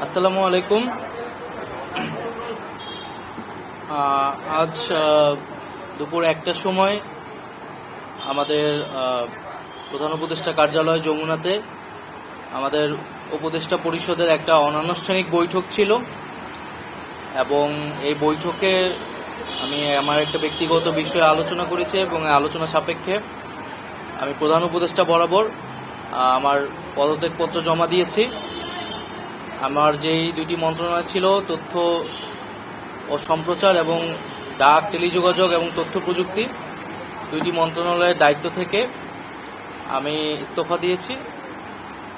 আসসালামু আলাইকুম। আজ দুপুর 1টার সময় আমাদের প্রধান উপদেষ্টা কার্যালয় যমুনাতে আমাদের উপদেষ্টা পরিষদের একটা অনানুষ্ঠানিক বৈঠক ছিল এবং এই বৈঠকে আমি আমার একটা ব্যক্তিগত বিষয়ে আলোচনা করেছি এবং আলোচনা সাপেক্ষে আমি প্রধান উপদেষ্টা বরাবর আমার পদত্যাগপত্র জমা দিয়েছি। আমার যেই দুটি মন্ত্রণালয় ছিল, তথ্য ও সম্প্রচার এবং ডাক, টেলিযোগাযোগ এবং তথ্য প্রযুক্তি, দুইটি মন্ত্রণালয়ের দায়িত্ব থেকে আমি ইস্তফা দিয়েছি।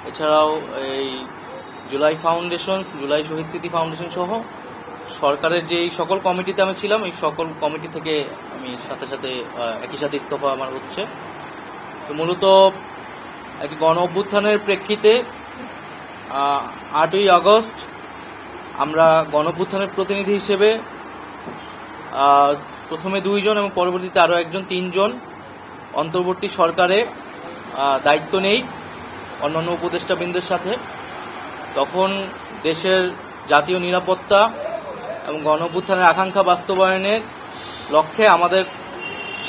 এছাড়াও এই জুলাই ফাউন্ডেশন, জুলাই শহীদ স্মৃতি ফাউন্ডেশন সহ সরকারের যেই সকল কমিটিতে আমি ছিলাম, এই সকল কমিটি থেকে আমি একই সাথে ইস্তফা আমার হচ্ছে। তো মূলত একটি গণ অভ্যুত্থানের প্রেক্ষিতে 8ই আগস্ট আমরা গণ অভ্যুত্থানের প্রতিনিধি হিসেবে প্রথমে 2 জন এবং পরবর্তীতে আরও 1 জন 3 জন অন্তর্বর্তী সরকারে দায়িত্ব নেই অন্যান্য উপদেষ্টাবৃন্দের সাথে। তখন দেশের জাতীয় নিরাপত্তা এবং গণ অভ্যুত্থানের আকাঙ্ক্ষা বাস্তবায়নের লক্ষ্যে আমাদের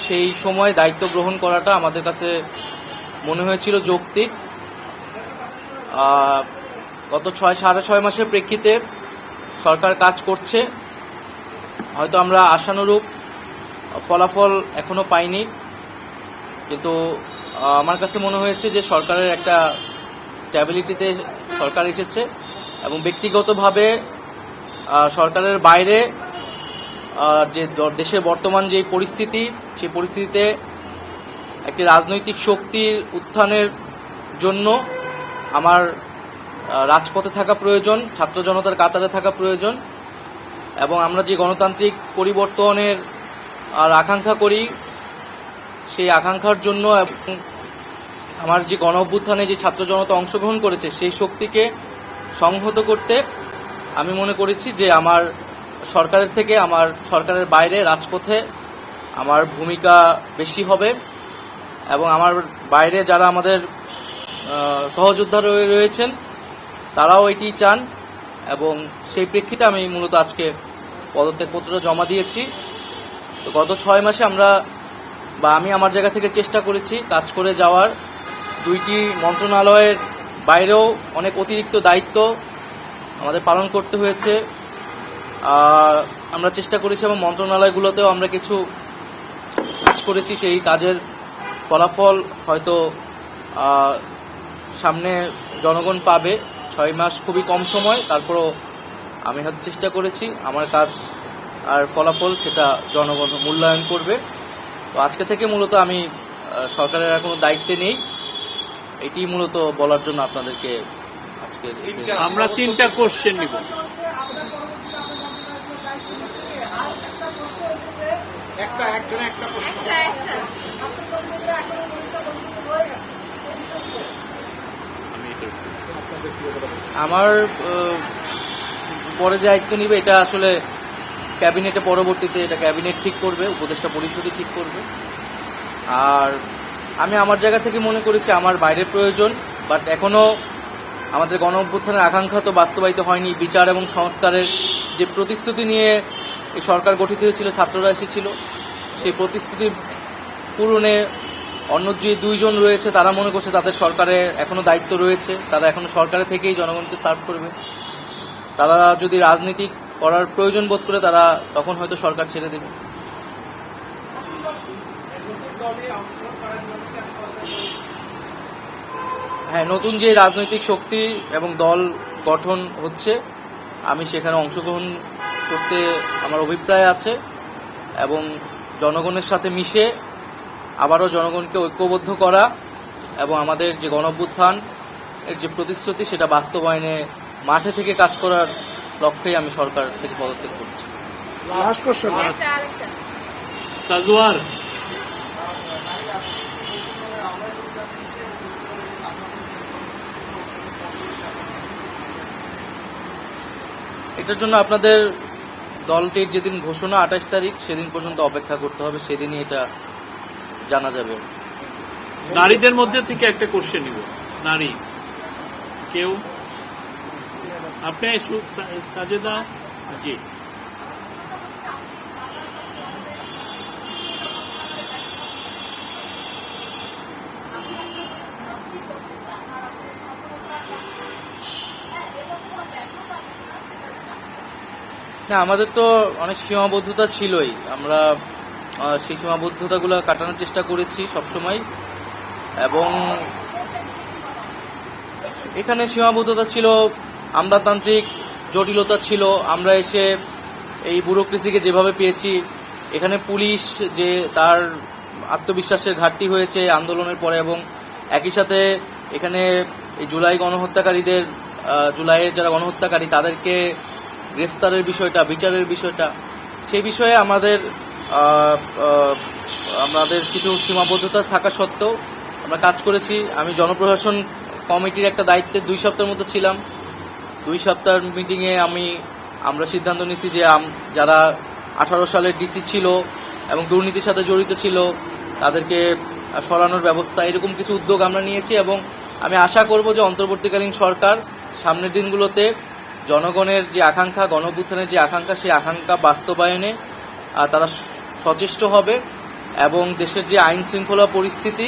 সেই সময় দায়িত্ব গ্রহণ করাটা আমাদের কাছে মনে হয়েছিল যৌক্তিক। গত 6.5 মাসের প্রেক্ষিতে সরকার কাজ করছে, হয়তো আমরা আশানুরূপ ফলাফল এখনো পাইনি, কিন্তু আমার কাছে মনে হয়েছে যে সরকারের একটা স্ট্যাবিলিটিতে সরকার এসেছে এবং ব্যক্তিগতভাবে সরকারের বাইরে যে দেশের বর্তমান যে পরিস্থিতি, সেই পরিস্থিতিতে একটি রাজনৈতিক শক্তির উত্থানের জন্য আমার রাজপথে থাকা প্রয়োজন, ছাত্র জনতার কাতারে থাকা প্রয়োজন এবং আমরা যে গণতান্ত্রিক পরিবর্তনের আকাঙ্ক্ষা করি, সেই আকাঙ্ক্ষার জন্য এবং আমার যে গণ অভ্যুত্থানে যে ছাত্র জনতা অংশগ্রহণ করেছে সেই শক্তিকে সংহত করতে আমি মনে করেছি যে আমার সরকারের থেকে আমার সরকারের বাইরে রাজপথে আমার ভূমিকা বেশি হবে এবং আমার বাইরে যারা আমাদের সহযোদ্ধা রয়েছেন তারাও এটি চান এবং সেই প্রেক্ষিতে আমি মূলত আজকে পদত্যাগপত্র জমা দিয়েছি। তো গত 6 মাসে আমি আমার জায়গা থেকে চেষ্টা করেছি কাজ করে যাওয়ার। 2টি মন্ত্রণালয়ের বাইরেও অনেক অতিরিক্ত দায়িত্ব আমাদের পালন করতে হয়েছে। আমরা চেষ্টা করেছি এবং মন্ত্রণালয়গুলোতেও আমরা কিছু কাজ করেছি। সেই কাজের ফলাফল হয়তো সামনে জনগণ পাবে। 6 মাস খুবই কম সময়, তারপরও আমি হয়তো চেষ্টা করেছি, আমার কাজ আর ফলাফল সেটা জনগণ মূল্যায়ন করবে। তো আজকে থেকে মূলত আমি সরকারের আর কোনো দায়িত্বে নেই, এটি মূলত বলার জন্য আপনাদেরকে আজকে আমরা 3টা কোশ্চেন নিব। আমার পরে দায়িত্ব নিবে এটা আসলে ক্যাবিনেটে, পরবর্তীতে এটা ক্যাবিনেট ঠিক করবে, উপদেষ্টা পরিষদই ঠিক করবে। আর আমি আমার জায়গা থেকে মনে করেছি আমার বাইরের প্রয়োজন, বাট এখনো আমাদের গণ অভ্যুত্থানের আকাঙ্ক্ষা তো বাস্তবায়িত হয়নি। বিচার এবং সংস্কারের যে প্রতিশ্রুতি নিয়ে এই সরকার গঠিত হয়েছিল, ছাত্ররা এসেছিল, সেই প্রতিশ্রুতি পূরণে অন্য যে 2 জন রয়েছে তারা মনে করছে তাদের সরকারে এখনো দায়িত্ব রয়েছে, তারা এখনো সরকারে থেকেই জনগণকে সার্ভ করবে। তারা যদি রাজনীতি করার প্রয়োজন বোধ করে তারা তখন হয়তো সরকার ছেড়ে দেবে। হ্যাঁ, নতুন যে রাজনৈতিক শক্তি এবং দল গঠন হচ্ছে, আমি সেখানে অংশগ্রহণ করতে আমার অভিপ্রায় আছে এবং জনগণের সাথে মিশে আবারও জনগণকে ঐক্যবদ্ধ করা এবং আমাদের যে গণ অভ্যুত্থান এর যে প্রতিশ্রুতি সেটা বাস্তবায়নে মাঠে থেকে কাজ করার লক্ষ্যেই আমি সরকার থেকে পদত্যাগ করছি। তাজওয়ার, এটার জন্য আপনাদের দলটির যেদিন ঘোষণা 28 তারিখ, সেদিন পর্যন্ত অপেক্ষা করতে হবে, সেদিনই এটা জানা যাবে। নারীদের মধ্যে থেকে একটা কোশ্চেন নিব। নারী কেউ আপনি সাজেদা জি। না, আমাদের তো অনেক সীমাবদ্ধতা ছিলই। আমরা সেই সীমাবদ্ধতাগুলো কাটানোর চেষ্টা করেছি সবসময়, এবং এখানে সীমাবদ্ধতা ছিল, আমলাতান্ত্রিক জটিলতা ছিল। আমরা এসে এই ব্যুরোক্রেসিকে যেভাবে পেয়েছি, এখানে পুলিশ যে তার আত্মবিশ্বাসের ঘাটতি হয়েছে আন্দোলনের পরে, এবং একই সাথে এখানে এই জুলাই গণহত্যাকারীদের, জুলাইয়ের যারা গণহত্যাকারী তাদেরকে গ্রেফতারের বিষয়টা, বিচারের বিষয়টা, সেই বিষয়ে আমাদের কিছু সীমাবদ্ধতা থাকা সত্ত্বেও আমরা কাজ করেছি। আমি জনপ্রশাসন কমিটির একটা দায়িত্বে 2 সপ্তাহের মতো ছিলাম। 2 সপ্তাহের মিটিংয়ে আমরা সিদ্ধান্ত নিয়েছি যে যারা 18 সালের ডিসি ছিল এবং দুর্নীতির সাথে জড়িত ছিল তাদেরকে সরানোর ব্যবস্থা, এরকম কিছু উদ্যোগ আমরা নিয়েছি। এবং আমি আশা করব যে অন্তর্বর্তীকালীন সরকার সামনের দিনগুলোতে জনগণের যে আকাঙ্ক্ষা, গণঅভ্যুত্থানের যে আকাঙ্ক্ষা, সেই আকাঙ্ক্ষা বাস্তবায়নে তারা সচেষ্ট হবে, এবং দেশের যে আইন শৃঙ্খলা পরিস্থিতি,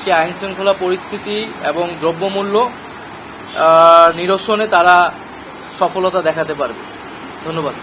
সেই আইন শৃঙ্খলা পরিস্থিতি এবং দ্রব্যমূল্য নিরসনে তারা সফলতা দেখাতে পারবে। ধন্যবাদ।